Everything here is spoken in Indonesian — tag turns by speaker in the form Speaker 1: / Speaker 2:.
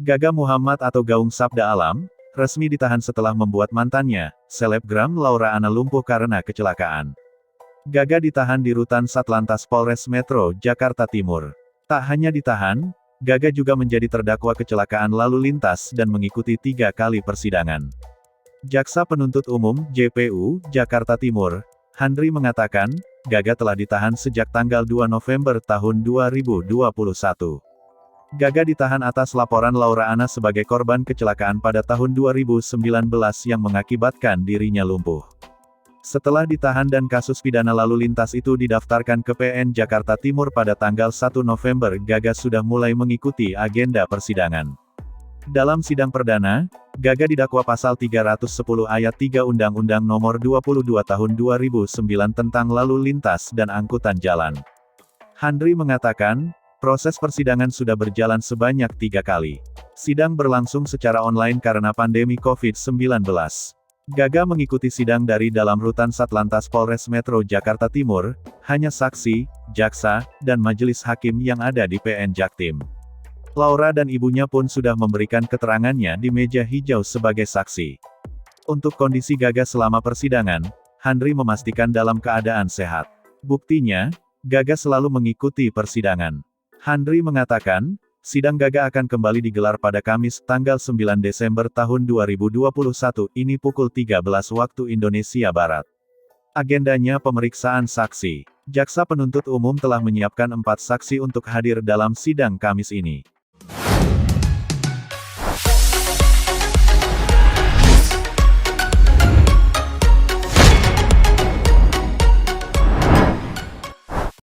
Speaker 1: Gaga Muhammad atau Gaung Sabda Alam, resmi ditahan setelah membuat mantannya, selebgram Laura Anna lumpuh karena kecelakaan. Gaga ditahan di rutan Satlantas Polres Metro, Jakarta Timur. Tak hanya ditahan, Gaga juga menjadi terdakwa kecelakaan lalu lintas dan mengikuti 3 kali persidangan. Jaksa Penuntut Umum, JPU, Jakarta Timur, Handri mengatakan, Gaga telah ditahan sejak tanggal 2 November tahun 2021. Gaga ditahan atas laporan Laura Anna sebagai korban kecelakaan pada tahun 2019 yang mengakibatkan dirinya lumpuh. Setelah ditahan dan kasus pidana lalu lintas itu didaftarkan ke PN Jakarta Timur pada tanggal 1 November, Gaga sudah mulai mengikuti agenda persidangan. Dalam sidang perdana, Gaga didakwa pasal 310 ayat 3 Undang-Undang Nomor 22 Tahun 2009 tentang lalu lintas dan angkutan jalan. Handri mengatakan, proses persidangan sudah berjalan sebanyak 3 kali. Sidang berlangsung secara online karena pandemi COVID-19. Gaga mengikuti sidang dari dalam rutan Satlantas Polres Metro Jakarta Timur, hanya saksi, jaksa, dan majelis hakim yang ada di PN Jaktim. Laura dan ibunya pun sudah memberikan keterangannya di meja hijau sebagai saksi. Untuk kondisi Gaga selama persidangan, Handri memastikan dalam keadaan sehat. Buktinya, Gaga selalu mengikuti persidangan. Handri mengatakan, sidang Gaga akan kembali digelar pada Kamis, tanggal 9 Desember tahun 2021, ini pukul 13 waktu Indonesia Barat. Agendanya pemeriksaan saksi. Jaksa Penuntut Umum telah menyiapkan 4 saksi untuk hadir dalam sidang Kamis ini.